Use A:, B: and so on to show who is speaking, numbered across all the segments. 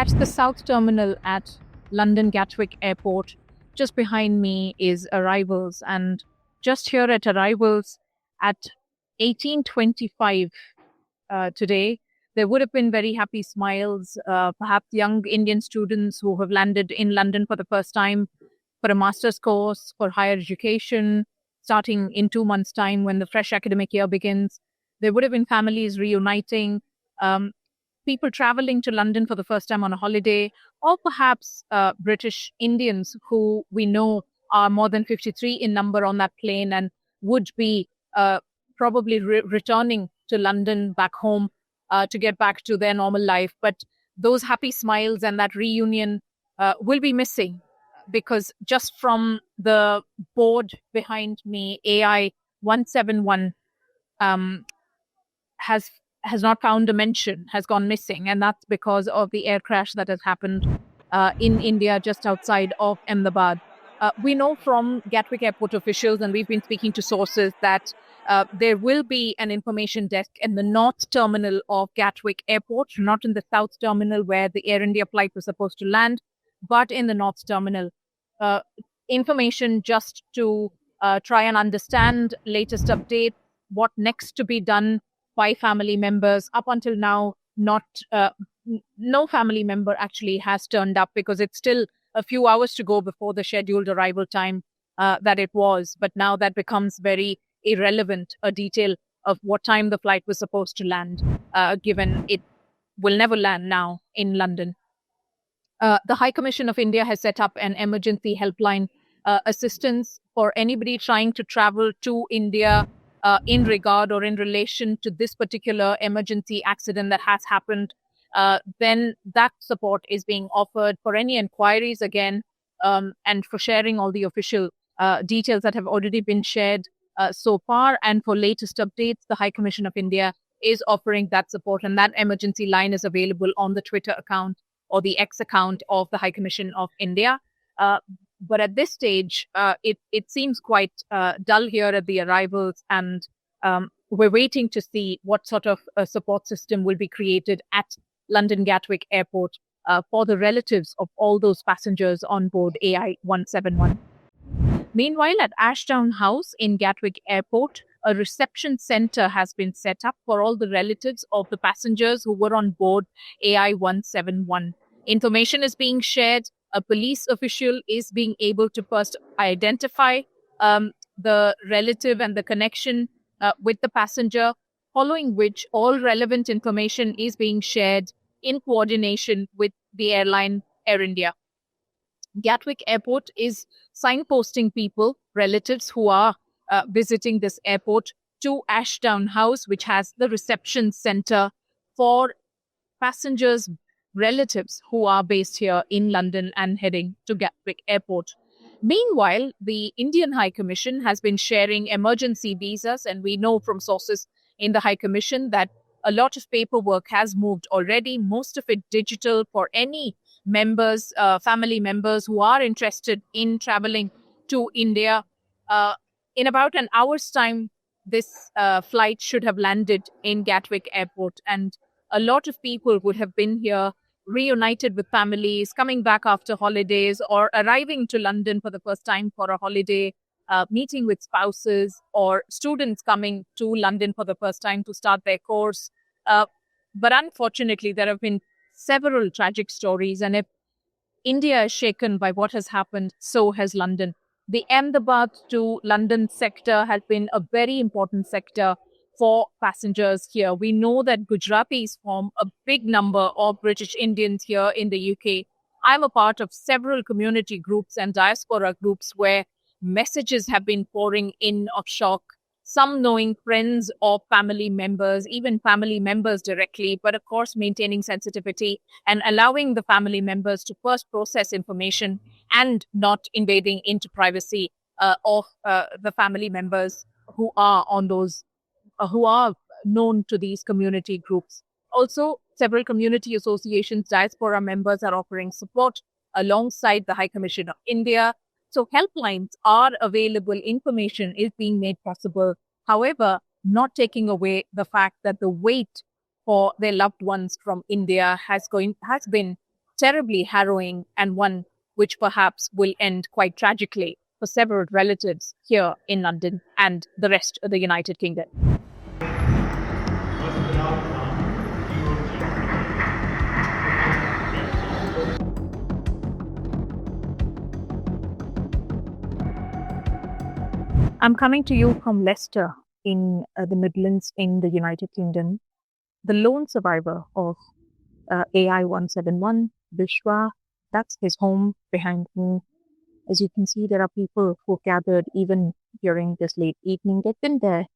A: at the South Terminal at London Gatwick Airport. Just behind me is Arrivals, and just here at Arrivals at 18:25 today, there would have been very happy smiles, perhaps young Indian students who have landed in London for the first time for a master's course, for higher education, starting in 2 months' time when the fresh academic year begins. There would have been families reuniting, people traveling to London for the first time on a holiday, or perhaps British Indians who we know are more than 53 in number on that plane and would be probably returning to London back home to get back to their normal life. But those happy smiles and that reunion will be missing, because just from the board behind me, AI 171 has not found a mention, has gone missing. And that's because of the air crash that has happened in India, just outside of Ahmedabad. We know from Gatwick Airport officials, and we've been speaking to sources, that there will be an information desk in the North Terminal of Gatwick Airport, not in the South Terminal where the Air India flight was supposed to land, but in the North Terminal. Information just to try and understand latest update, what next to be done by family members. Up until now, no family member actually has turned up, because it's still a few hours to go before the scheduled arrival time that it was. But now that becomes very irrelevant, a detail of what time the flight was supposed to land, given it will never land now in London. The High Commission of India has set up an emergency helpline assistance for anybody trying to travel to India in regard or in relation to this particular emergency accident that has happened. Then that support is being offered for any inquiries again, and for sharing all the official details that have already been shared so far. And for latest updates, the High Commission of India is offering that support, and that emergency line is available on the Twitter account or the X account of the High Commission of India. But at this stage, it seems quite dull here at the Arrivals, and we're waiting to see what sort of a support system will be created at London Gatwick Airport for the relatives of all those passengers on board AI 171. Meanwhile, at Ashdown House in Gatwick Airport, a reception center has been set up for all the relatives of the passengers who were on board AI 171. Information is being shared. A police official is being able to first identify the relative and the connection with the passenger, following which all relevant information is being shared in coordination with the airline Air India. Gatwick Airport is signposting people, relatives who are visiting this airport, to Ashdown House, which has the reception center for passengers' relatives who are based here in London and heading to Gatwick Airport. Meanwhile, the Indian High Commission has been sharing emergency visas, and we know from sources in the High Commission that a lot of paperwork has moved already, most of it digital, for any members, family members who are interested in traveling to India. In about an hour's time, this flight should have landed in Gatwick Airport, and a lot of people would have been here, reunited with families, coming back after holidays, or arriving to London for the first time for a holiday, meeting with spouses, or students coming to London for the first time to start their course. But unfortunately, there have been several tragic stories, and if India is shaken by what has happened, so has London. The Ahmedabad to London sector has been a very important sector for passengers here. We know that Gujaratis form a big number of British Indians here in the UK. I'm a part of several community groups and diaspora groups where messages have been pouring in of shock, some knowing friends or family members, even family members directly, but of course maintaining sensitivity and allowing the family members to first process information and not invading into privacy of the family members who are on those who are known to these community groups. Also, several community associations, diaspora members are offering support alongside the High Commission of India. So helplines are available, information is being made possible. However, not taking away the fact that the wait for their loved ones from India has been terribly harrowing and one which perhaps will end quite tragically for several relatives here in London and the rest of the United Kingdom. I'm coming to you from Leicester in the Midlands in the United Kingdom. The lone survivor of AI 171, Vishwa, that's his home behind me. As you can see, there are people who gathered even during this late evening. They've been there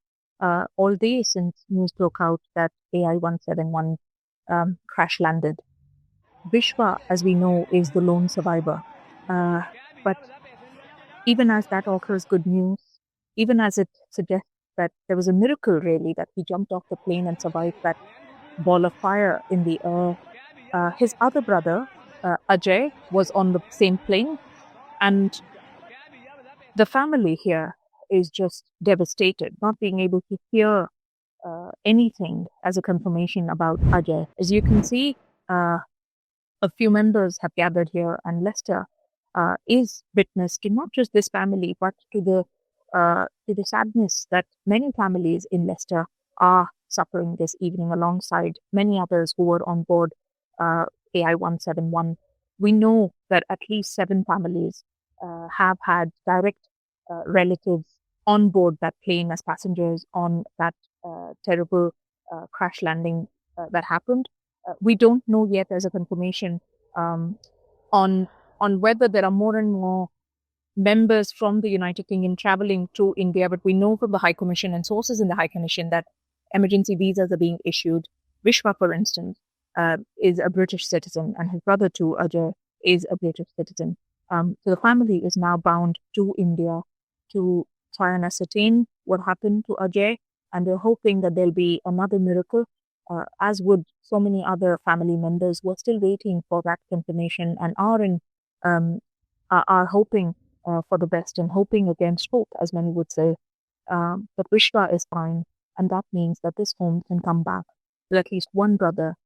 A: all day since news broke out that AI 171 crash landed. Vishwa, as we know, is the lone survivor. But even as that offers good news, even as it suggests that there was a miracle really that he jumped off the plane and survived that ball of fire in the air, his other brother, Ajay, was on the same plane. And the family here is just devastated, not being able to hear anything as a confirmation about Ajay. As you can see, a few members have gathered here, and Leicester is witness to not just this family, but to the sadness that many families in Leicester are suffering this evening, alongside many others who were on board AI 171. We know that at least 7 families have had direct relatives on board that plane as passengers on that terrible crash landing that happened. We don't know yet as a confirmation on whether there are more and more members from the United Kingdom traveling to India, but we know from the High Commission and sources in the High Commission that emergency visas are being issued. Vishwa, for instance, is a British citizen, and his brother too, Ajay, is a British citizen. So the family is now bound to India to try and ascertain what happened to Ajay, and they're hoping that there'll be another miracle, as would so many other family members who are still waiting for that confirmation and are hoping for the best and hoping against hope, as many would say. But Vishwa is fine, and that means that this home can come back with at least one brother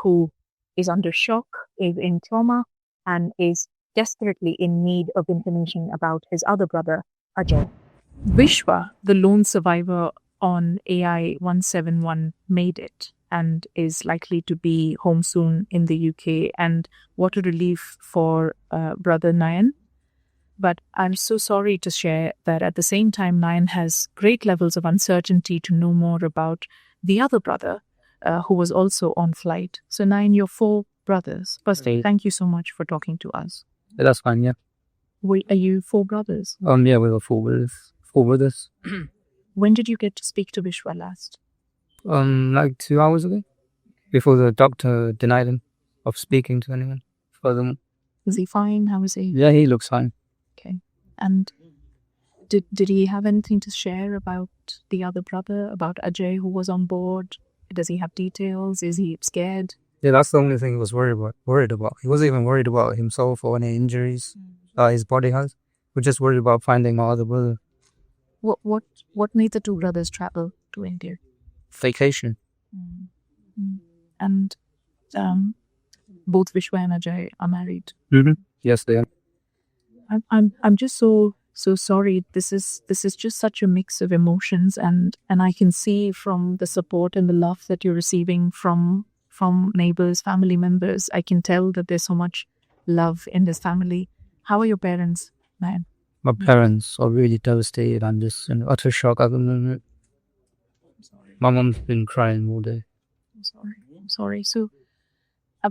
A: who is under shock, is in trauma, and is desperately in need of information about his other brother, Ajay. Vishwa, the lone survivor on AI 171, made it and is likely to be home soon in the UK. And what a relief for brother Nayan. But I'm so sorry to share that at the same time, Nayan has great levels of uncertainty to know more about the other brother who was also on flight. So Nayan, your 4 brothers. Firstly, thank you so much for talking to us.
B: Yeah, that's fine, yeah.
A: Are you 4 brothers?
B: Yeah, we were 4 brothers.
A: When did you get to speak to Vishwa last?
B: Like 2 hours ago, before the doctor denied him of speaking to anyone. Furthermore.
A: Is he fine? How is he?
B: Yeah, he looks fine.
A: Okay. And did he have anything to share about the other brother, about Ajay who was on board? Does he have details? Is he scared?
B: Yeah, that's the only thing he was worried about. He wasn't even worried about himself or any injuries his body has. We're just worried about finding my other brother.
A: What made the 2 brothers travel to India?
B: Vacation.
A: And both Vishwa and Ajay are married.
B: Mm-hmm. Yes, they are.
A: I'm just so sorry. This is just such a mix of emotions, and I can see from the support and the love that you're receiving from neighbors, family members. I can tell that there's so much love in this family. How are your parents, man?
B: My parents are really devastated. I'm just in utter shock at the moment. My mom's been crying all day.
A: I'm sorry. So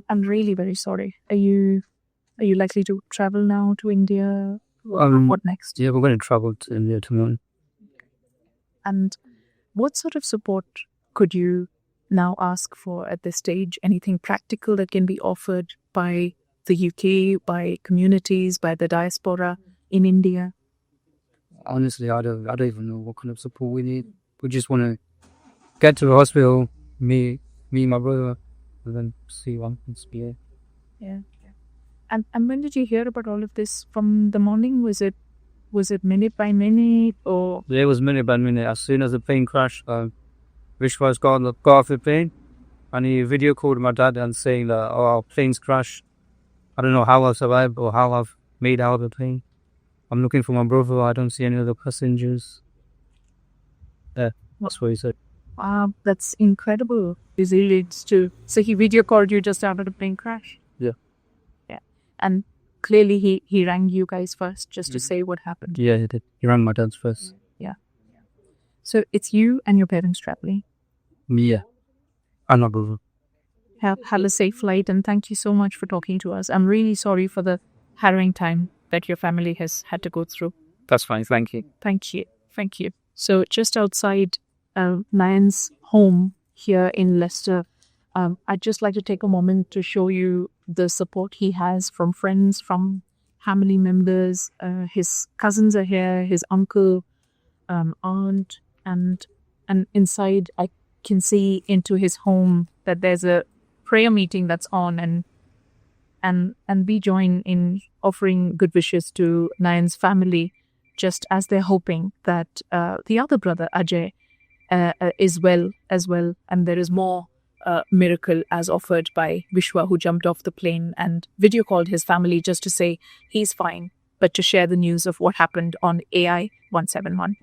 A: I'm really very sorry. Are you likely to travel now to India? What next?
B: Yeah, we're going to travel to India tomorrow.
A: And what sort of support could you now ask for at this stage? Anything practical that can be offered by the UK, by communities, by the diaspora in India?
B: Honestly, I don't even know what kind of support we need. We just want to get to the hospital, me, my brother, and then see what happens here.
A: Yeah. And when did you hear about all of this? From the morning? Was it minute by minute or?
B: Yeah, it was minute by minute. As soon as the plane crashed, Vishwa's got off the plane, and he video called my dad and saying that our plane's crashed. I don't know how I've survived or how I've made out of the plane. I'm looking for my brother. I don't see any other passengers. That's what he said.
A: Wow, that's incredible. Resilience too. So he video called you just after the plane crash?
B: Yeah.
A: Yeah. And clearly he rang you guys first just to say what happened.
B: Yeah, he did. He rang my dad's first.
A: Yeah. So it's you and your parents traveling.
B: Yeah. And my brother.
A: Have a safe flight, and thank you so much for talking to us. I'm really sorry for the harrowing time that your family has had to go through.
B: That's fine. Thank you.
A: Thank you. Thank you. So just outside Nayan's home here in Leicester, I'd just like to take a moment to show you the support he has from friends, from family members. His cousins are here, his uncle, aunt, and inside I can see into his home that there's a prayer meeting that's on, and we join in offering good wishes to Nayan's family, just as they're hoping that the other brother Ajay is well as well, and there is more miracle as offered by Vishwa, who jumped off the plane and video called his family just to say he's fine, but to share the news of what happened on AI 171.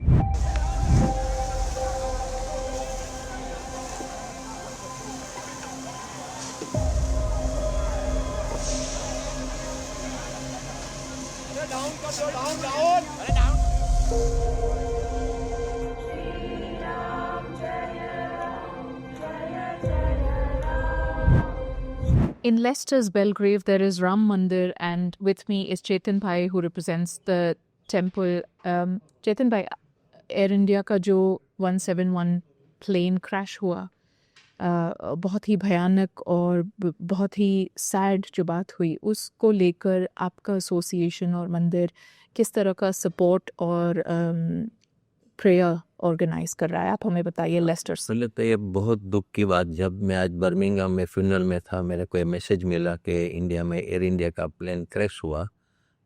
A: In Leicester's Belgrave, there is Ram Mandir, and with me is Chetan Bhai, who represents the temple. Chetan Bhai, Air India का जो 171 plane crash हुआ, बहुत ही भयानक और बहुत ही sad जो बात हुई, उसको लेकर आपका एसोसिएशन और मंदिर किस तरह का सपोर्ट और प्रेयर ऑर्गेनाइज कर रहा है, आप हमें बताइए लेस्टर से।
C: पहले तो ये बहुत दुख की बात, जब मैं आज बर्मिंघम में फ्यूनरल में था, मेरे को ये मैसेज मिला कि इंडिया में एयर इंडिया का प्लेन क्रैश हुआ,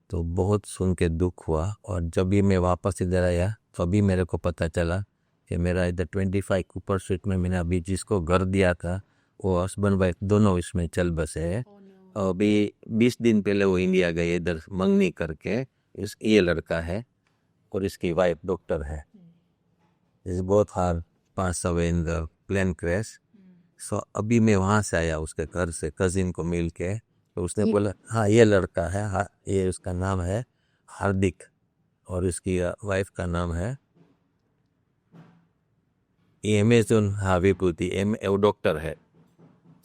C: तो बहुत सुन के दुख हुआ। और जब भी मैं वापस इधर आया तो अभी मेरे को पता चला कि मेरा इधर 25 कूपर स्ट्रीट में मैंने अभी जिसको घर दिया था वो हस्बैंड वाइफ दोनों इसमें चल बसे हैं। और अभी 20 दिन पहले वो इंडिया गए इधर मंगनी करके। ये लड़का है और इसकी वाइफ डॉक्टर है। इस बहुत हार pass away in the plane crash. So अभी मैं वहाँ से आया उसके घर से कजिन को मिल के, तो उसने बोला हाँ ये लड़का है, हाँ ये उसका नाम है हार्दिक और इसकी वाइफ का नाम है अमेजन। हाँ विभूति, वो डॉक्टर है,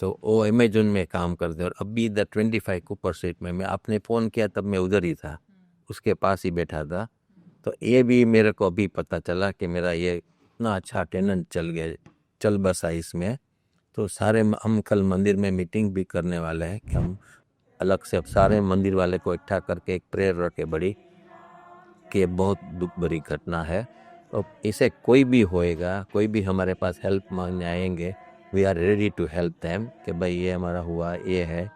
C: तो वो अमेजन में काम करते हैं। और अभी इधर 25 कूपर स्ट्रीट में मैं आपने फ़ोन किया तब मैं उधर ही था, उसके पास ही बैठा था। तो ये भी मेरे को अभी पता चला कि मेरा ये इतना अच्छा टेनेंट चल बसा इसमें। तो सारे हम कल मंदिर में मीटिंग भी करने वाले हैं कि हम अलग से अब सारे मंदिर वाले को इकट्ठा करके एक प्रेयर रखे बड़ी कि ये बहुत दुख भरी घटना है। तो इसे कोई भी होएगा, कोई भी हमारे पास हेल्प मांगने आएंगे, we are ready to help them कि भाई ये हमारा हुआ ये है।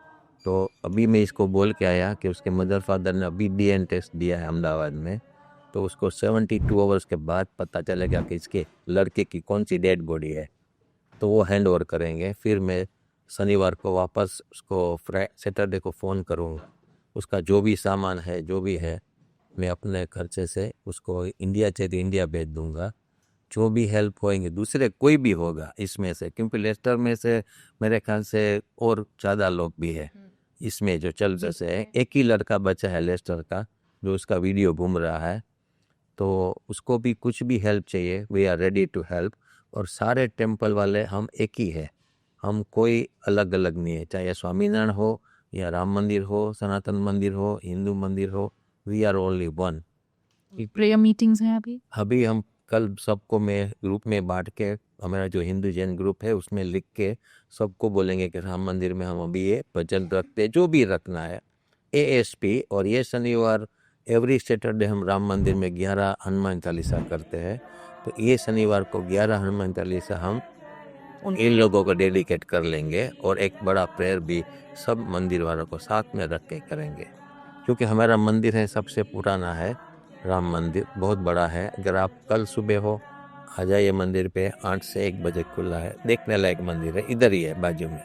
C: तो अभी मैं इसको बोल के आया कि उसके मदर फादर ने अभी DNA टेस्ट दिया है अहमदाबाद में, तो उसको 72 आवर्स के बाद पता चलेगा कि इसके लड़के की कौन सी डेड बॉडी है, तो वो हैंड ओवर करेंगे। फिर मैं शनिवार को वापस उसको सैटरडे को फ़ोन करूँगा, उसका जो भी सामान है जो भी है मैं अपने खर्चे से उसको इंडिया चाहिए तो इंडिया भेज दूँगा। जो भी हेल्प होएंगे दूसरे कोई भी होगा इसमें से, क्योंकि लेस्टर में से मेरे ख्याल से और ज़्यादा लोग भी है इसमें जो चल जैसे है। एक ही लड़का बचा है लेस्टर का जो उसका वीडियो घूम रहा है, तो उसको भी कुछ भी हेल्प चाहिए, we are ready to help. और सारे टेम्पल वाले हम एक ही है, हम कोई अलग अलग नहीं है, चाहे स्वामीनारायण हो या राम मंदिर हो, सनातन मंदिर हो, हिंदू मंदिर हो, we are only one.
A: Prayer meetings हैं अभी
C: हम कल सबको मैं ग्रुप में बांट के, हमारा जो हिंदू जैन ग्रुप है उसमें लिख के सबको बोलेंगे कि राम मंदिर में हम अभी ये भजन रखते जो भी रखना है ASP। और ये शनिवार एवरी सैटरडे हम राम मंदिर में 11 हनुमान चालीसा करते हैं, तो ये शनिवार को 11 हनुमान चालीसा हम इन लोगों को डेडिकेट कर लेंगे। और एक बड़ा प्रेयर भी सब मंदिर वालों को साथ में रख के करेंगे, क्योंकि हमारा मंदिर है सबसे पुराना है राम मंदिर, बहुत बड़ा है। अगर आप कल सुबह हो आ जाइए मंदिर पे, 8 से 1 बजे खुला है, देखने लायक मंदिर है, इधर ही है बाजू में।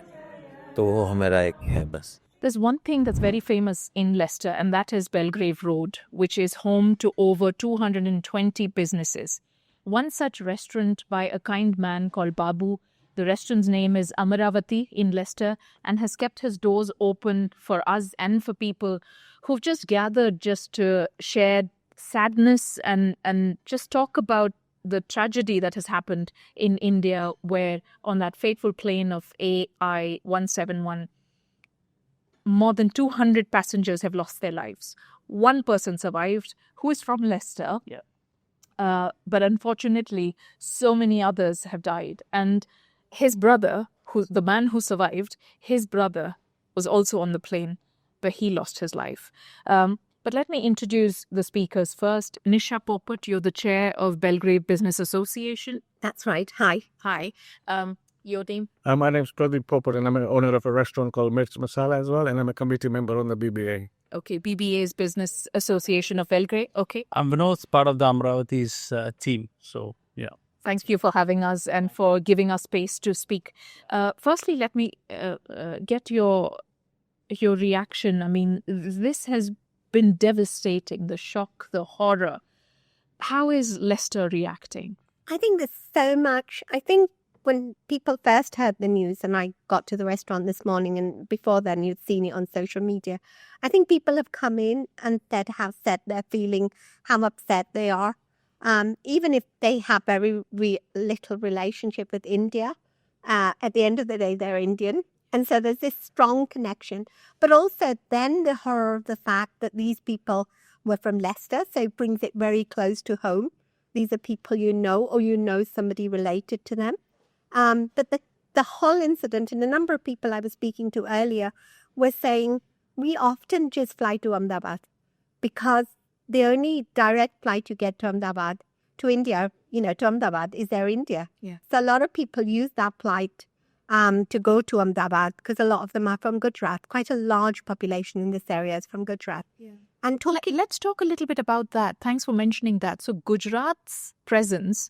C: तो वो हमारा एक है बस।
A: There's one thing that's very famous in Leicester, and that is Belgrave Road, which is home to over 220 businesses. One such restaurant by a kind man called Babu. The restaurant's name is Ahmedabad in Leicester and has kept his doors open for us and for people who've just gathered just to share sadness and just talk about the tragedy that has happened in India, where on that fateful plane of AI 171, more than 200 passengers have lost their lives. One person survived, who is from Leicester. But unfortunately, so many others have died. And his brother, the man who survived, his brother was also on the plane, but he lost his life. But let me introduce the speakers first. Nisha Popat, you're the chair of Belgrave Business Association.
D: That's right. Hi.
A: Hi. Your name?
E: My name is Pradeep Popat, and I'm an owner of a restaurant called Mirch Masala as well, and I'm a committee member on the BBA.
A: Okay, BBA's Business Association of Belgrave. Okay.
F: I'm Vinod, part of the Amravati's team. So, yeah.
A: Thank you for having us and for giving us space to speak. Firstly, let me get your reaction. I mean, this has been devastating, the shock, the horror. How is Leicester reacting?
D: I think there's so much. I think when people first heard the news, and I got to the restaurant this morning, and before then you'd seen it on social media, I think people have come in and said how sad they're feeling, how upset they are. Even if they have very little relationship with India, at the end of the day, they're Indian. And so there's this strong connection. But also then the horror of the fact that these people were from Leicester, so it brings it very close to home. These are people you know, or you know somebody related to them. But the whole incident, and a number of people I was speaking to earlier were saying, we often just fly to Ahmedabad because the only direct flight you get to Ahmedabad, to India, to Ahmedabad is Air India.
A: Yeah.
D: So a lot of people use that flight to go to Ahmedabad because a lot of them are from Gujarat. Quite a large population in this area is from Gujarat.
A: Yeah.
D: And
A: let's talk a little bit about that. Thanks for mentioning that. So Gujarat's presence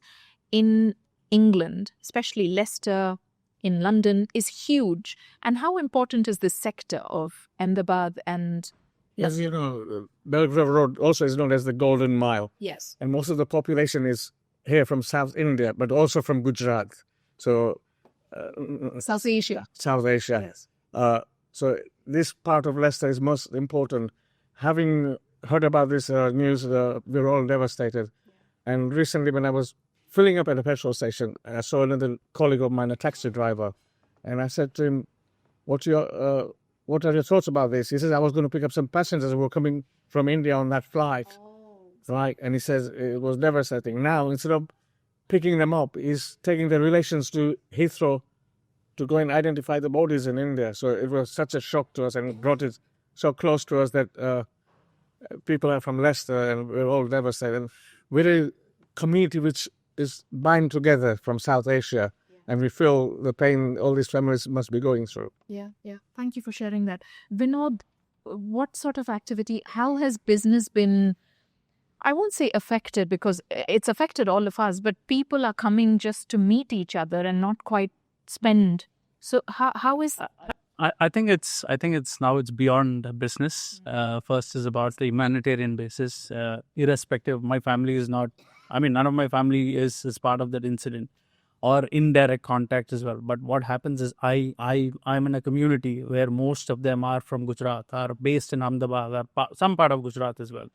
A: in England, especially Leicester, in London, is huge. And how important is this sector of Ahmedabad and...
E: As you know, Belgrave Road also is known as the Golden Mile.
A: Yes.
E: And most of the population is here from South India, but also from Gujarat. So...
A: South Asia.
E: South Asia.
A: Yes.
E: So this part of Leicester is most important. Having heard about this news, we're all devastated. And recently when I was filling up at a petrol station, I saw another colleague of mine, a taxi driver. And I said to him, what are your thoughts about this? He says, I was going to pick up some passengers who were coming from India on that flight. Right? And he says, it was devastating. Now, instead of picking them up, he's taking the relations to Heathrow to go and identify the bodies in India. So it was such a shock to us, and it brought it so close to us that people are from Leicester and we're all devastated. And we're a community which is bind together from South Asia, and we feel the pain all these families must be going through.
A: Yeah. Thank you for sharing that. Vinod, what sort of activity, how has business been, I won't say affected because it's affected all of us, but people are coming just to meet each other and not quite spend. So how is...
F: I think it's now it's beyond business. First is about the humanitarian basis. Irrespective, my family is not, none of my family is part of that incident or indirect contact as well. But what happens is I'm in a community where most of them are from Gujarat, are based in Ahmedabad, or some part of Gujarat as well.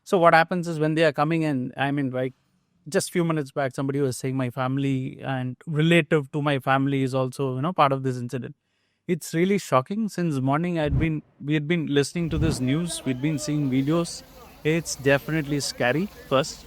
F: So what happens is when they are coming in, like just few minutes back, somebody was saying my family and relative to my family is also, part of this incident. It's really shocking. Since morning, we had been listening to this news. We'd been seeing videos. It's definitely scary, first.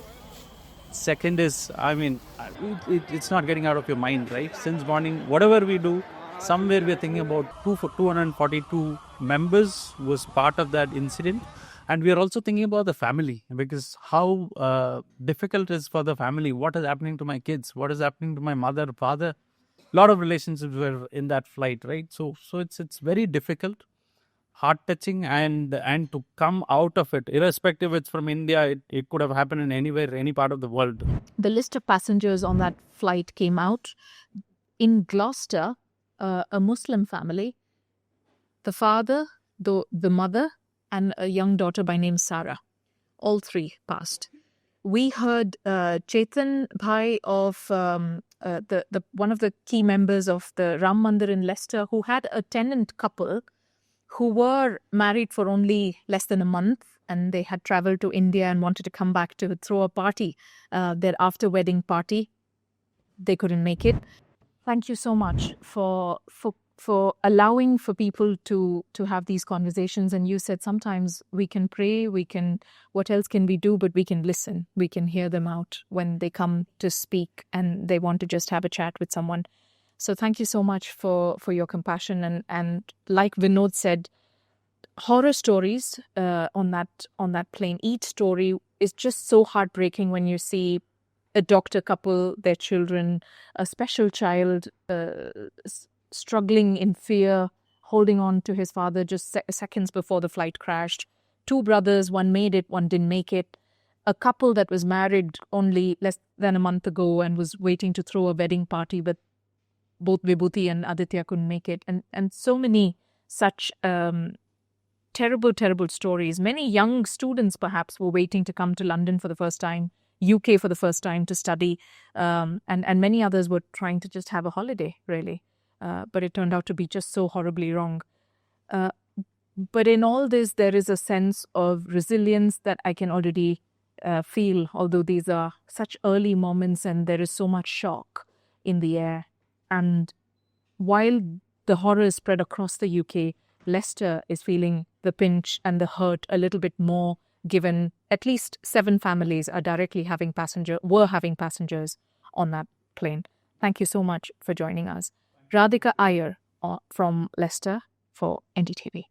F: Second is, it's not getting out of your mind, right? Since morning, whatever we do, somewhere we're thinking about 242 members was part of that incident. And we are also thinking about the family, because how difficult it is for the family. What is happening to my kids? What is happening to my mother, father? A lot of relationships were in that flight, right? So it's very difficult, heart-touching, and to come out of it, irrespective it's from India, it could have happened in anywhere, any part of the world.
A: The list of passengers on that flight came out. In Gloucester, a Muslim family, the father, the mother and a young daughter by name Sarah. All three passed. We heard Chetan Bhai of the one of the key members of the Ram Mandir in Leicester, who had a tenant couple who were married for only less than a month, and they had traveled to India and wanted to come back to throw a party, their after wedding party. They couldn't make it. Thank you so much for allowing for people to have these conversations. And you said sometimes we can pray, what else can we do? But we can listen. We can hear them out when they come to speak and they want to just have a chat with someone. So thank you so much for your compassion. And like Vinod said, horror stories on that plane. Each story is just so heartbreaking when you see a doctor couple, their children, a special child struggling in fear, holding on to his father just seconds before the flight crashed. Two brothers, one made it, one didn't make it. A couple that was married only less than a month ago and was waiting to throw a wedding party, but both Vibhuti and Aditya couldn't make it. And so many such terrible, terrible stories. Many young students perhaps were waiting to come to London for the first time, UK for the first time to study, and many others were trying to just have a holiday, really. But it turned out to be just so horribly wrong. But in all this, there is a sense of resilience that I can already feel, although these are such early moments and there is so much shock in the air. And while the horror is spread across the UK, Leicester is feeling the pinch and the hurt a little bit more, given at least 7 families were having passengers on that plane. Thank you so much for joining us. Radhika Iyer from Leicester for NDTV.